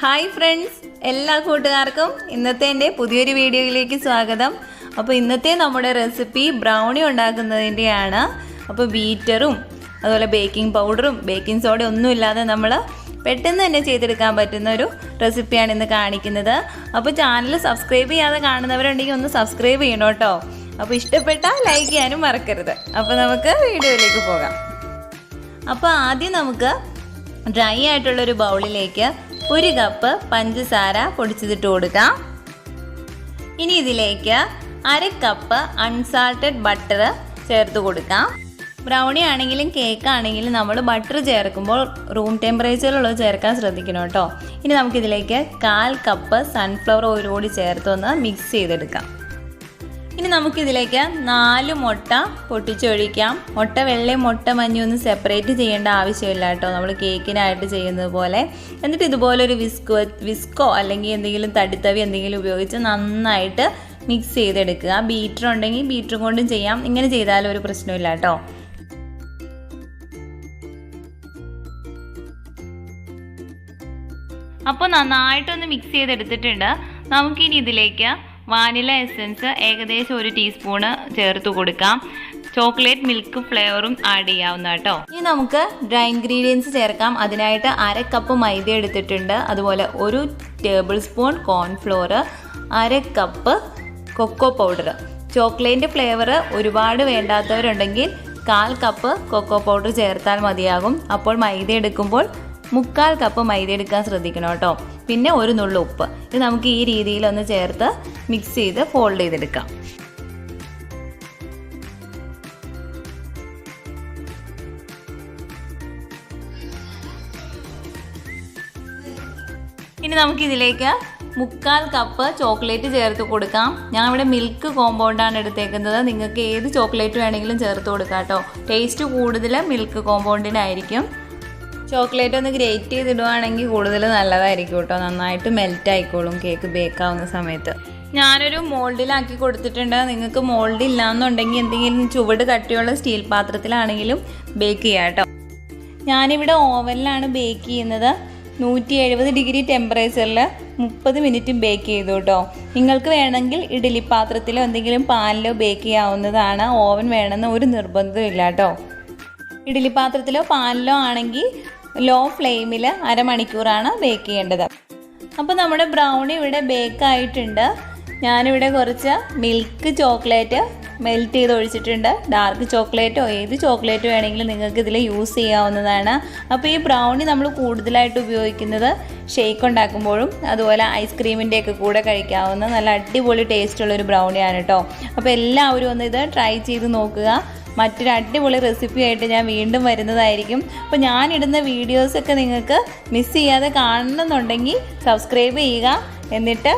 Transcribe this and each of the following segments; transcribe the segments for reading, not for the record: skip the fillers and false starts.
Hi friends, എല്ലാ കൂട്ടുകാർക്കും ഇന്നത്തെ എൻ്റെ പുതിയൊരു വീഡിയോയിലേക്ക് സ്വാഗതം. അപ്പോൾ ഇന്നത്തെ നമ്മുടെ റെസിപ്പി ബ്രൗണി ഉണ്ടാക്കുന്നതിൻ്റെയാണ്. അപ്പോൾ ബീറ്ററും അതുപോലെ ബേക്കിംഗ് പൗഡറും ബേക്കിംഗ് സോഡയും ഒന്നുമില്ലാതെ നമ്മൾ പെട്ടെന്ന് തന്നെ ചെയ്തെടുക്കാൻ പറ്റുന്ന ഒരു റെസിപ്പിയാണ് ഇന്ന് കാണിക്കുന്നത്. അപ്പോൾ ചാനൽ സബ്സ്ക്രൈബ് ചെയ്യാതെ കാണുന്നവരുണ്ടെങ്കിൽ ഒന്ന് സബ്സ്ക്രൈബ് ചെയ്യണം കേട്ടോ. അപ്പോൾ ഇഷ്ടപ്പെട്ടാൽ ലൈക്ക് ചെയ്യാനും മറക്കരുത്. അപ്പോൾ നമുക്ക് വീഡിയോയിലേക്ക് പോകാം. അപ്പോൾ ആദ്യം നമുക്ക് ഡ്രൈ ആയിട്ടുള്ളൊരു ബൗളിലേക്ക് 1 കപ്പ് പഞ്ചസാര പൊടിച്ചിട്ട് കൊടുക്കാം. ഇനി ഇതിലേക്ക് 1/2 കപ്പ് അൺസാൾട്ടഡ് ബട്ടർ ചേർത്ത് കൊടുക്കാം. ബ്രൗണി ആണെങ്കിലും കേക്ക് ആണെങ്കിലും നമ്മൾ ബട്ടർ ചേർക്കുമ്പോൾ റൂം ടെമ്പറേച്ചറിലുള്ളത് ചേർക്കാൻ ശ്രദ്ധിക്കണം കേട്ടോ. ഇനി നമുക്കിതിലേക്ക് 1/4 കപ്പ് സൺഫ്ലവർ ഓയിൽ കൂടി ചേർത്തൊന്ന് മിക്സ് ചെയ്തെടുക്കാം. ഇനി നമുക്കിതിലേക്ക് 4 മുട്ട പൊട്ടിച്ചൊഴിക്കാം. മുട്ട വെള്ളയും മുട്ട മഞ്ഞയും ഒന്നും സെപ്പറേറ്റ് ചെയ്യേണ്ട ആവശ്യമില്ല കേട്ടോ, നമ്മൾ കേക്കിനായിട്ട് ചെയ്യുന്നത് പോലെ. എന്നിട്ട് ഇതുപോലൊരു വിസ്കോ അല്ലെങ്കിൽ എന്തെങ്കിലും തടിത്തവി എന്തെങ്കിലും ഉപയോഗിച്ച് നന്നായിട്ട് മിക്സ് ചെയ്തെടുക്കുക. ബീറ്റർ ഉണ്ടെങ്കിൽ ബീറ്റർ കൊണ്ടും ചെയ്യാം, ഇങ്ങനെ ചെയ്താലും ഒരു പ്രശ്നമില്ല കേട്ടോ. അപ്പോൾ നന്നായിട്ടൊന്ന് മിക്സ് ചെയ്തെടുത്തിട്ടുണ്ട്. നമുക്കിനി ഇതിലേക്ക് വാനില എസൻസ് ഏകദേശം 1 ടീസ്പൂണ് ചേർത്ത് കൊടുക്കാം. ചോക്ലേറ്റ് മിൽക്ക് ഫ്ലേവറും ആഡ് ചെയ്യാവുന്ന കേട്ടോ. ഇനി നമുക്ക് ഡ്രൈ ഇൻഗ്രീഡിയൻസ് ചേർക്കാം. അതിനായിട്ട് 1/2 കപ്പ് മൈദ എടുത്തിട്ടുണ്ട്. അതുപോലെ 1 tablespoon cornflour, 1/2 cup cocoa powder. Chocolate flavour ഒരുപാട് വേണ്ടാത്തവരുണ്ടെങ്കിൽ 1/4 കപ്പ് കൊക്കോ പൗഡർ ചേർത്താൽ മതിയാകും. അപ്പോൾ മൈദ എടുക്കുമ്പോൾ 3/4 കപ്പ് മൈദ എടുക്കാൻ ശ്രദ്ധിക്കണം കേട്ടോ. പിന്നെ 1 നുള്ളു ഉപ്പ്. ഇത് നമുക്ക് ഈ രീതിയിലൊന്ന് ചേർത്ത് മിക്സ് ചെയ്ത് ഫോൾഡ് ചെയ്തെടുക്കാം. ഇനി നമുക്കിതിലേക്ക് 3/4 കപ്പ് ചോക്ലേറ്റ് ചേർത്ത് കൊടുക്കാം. ഞാൻ ഇവിടെ മിൽക്ക് കോമ്പൗണ്ടാണ് എടുത്തേക്കുന്നത്. നിങ്ങൾക്ക് ഏത് ചോക്ലേറ്റ് വേണമെങ്കിലും ചേർത്ത് കൊടുക്കാം കേട്ടോ. ടേസ്റ്റ് കൂടുതൽ മിൽക്ക് കോമ്പൗണ്ടിനായിരിക്കും. ചോക്ലേറ്റ് ഒന്ന് ഗ്രേറ്റ് ചെയ്തിടുവാണെങ്കിൽ കൂടുതൽ നല്ലതായിരിക്കും കേട്ടോ. നന്നായിട്ട് മെൽറ്റ് ആയിക്കോളും കേക്ക് ബേക്കാവുന്ന സമയത്ത്. ഞാനൊരു മോൾഡിലാക്കി കൊടുത്തിട്ടുണ്ട്. നിങ്ങൾക്ക് മോൾഡ് ഇല്ലാന്നുണ്ടെങ്കിൽ എന്തെങ്കിലും ചുവട് കട്ടിയുള്ള സ്റ്റീൽ പാത്രത്തിലാണെങ്കിലും ബേക്ക് ചെയ്യാം കേട്ടോ. ഞാനിവിടെ ഓവനിലാണ് ബേക്ക് ചെയ്യുന്നത്. 170 ഡിഗ്രി ടെമ്പറേച്ചറിൽ 30 മിനിറ്റ് ബേക്ക് ചെയ്തു കേട്ടോ. നിങ്ങൾക്ക് വേണമെങ്കിൽ ഇഡ്ഡലി പാത്രത്തിലോ എന്തെങ്കിലും പാനിലോ ബേക്ക് ചെയ്യാവുന്നതാണ്. ഓവൻ വേണമെന്ന് ഒരു നിർബന്ധമില്ല കേട്ടോ. ഇഡ്ഡലി പാത്രത്തിലോ പാനിലോ ആണെങ്കിൽ ലോ ഫ്ലെയിമിൽ 1/2 മണിക്കൂറാണ് ബേക്ക് ചെയ്യേണ്ടത്. അപ്പോൾ നമ്മുടെ ബ്രൗണി ഇവിടെ ബേക്ക് ആയിട്ടുണ്ട്. ഞാനിവിടെ കുറച്ച് മിൽക്ക് ചോക്ലേറ്റ് മെൽറ്റ് ചെയ്ത് ഒഴിച്ചിട്ടുണ്ട്. ഡാർക്ക് ചോക്ലേറ്റോ ഏത് ചോക്ലേറ്റ് വേണമെങ്കിലും നിങ്ങൾക്ക് ഇതിൽ യൂസ് ചെയ്യാവുന്നതാണ്. അപ്പോൾ ഈ ബ്രൗണി നമ്മൾ കൂടുതലായിട്ട് ഉപയോഗിക്കുന്നത് ഷേക്ക് ഉണ്ടാക്കുമ്പോഴും അതുപോലെ ഐസ്ക്രീമിൻ്റെയൊക്കെ കൂടെ കഴിക്കാവുന്ന നല്ല അടിപൊളി ടേസ്റ്റുള്ളൊരു ബ്രൗണിയാണ് കേട്ടോ. അപ്പോൾ എല്ലാവരും ഒന്ന് ഇത് ട്രൈ ചെയ്ത് നോക്കുക. മറ്റൊരു അടിപൊളി റെസിപ്പി ആയിട്ട് ഞാൻ വീണ്ടും വരുന്നതായിരിക്കും. അപ്പോൾ ഞാനിടുന്ന വീഡിയോസൊക്കെ നിങ്ങൾക്ക് മിസ് ചെയ്യാതെ കാണണമെന്നുണ്ടെങ്കിൽ സബ്സ്ക്രൈബ് ചെയ്യുക, എന്നിട്ട്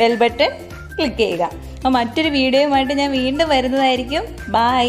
ബെൽ ബട്ടൺ ക്ലിക്ക് ചെയ്യുക. അപ്പോൾ മറ്റൊരു വീഡിയോയുമായിട്ട് ഞാൻ വീണ്ടും വരുന്നതായിരിക്കും. ബൈ.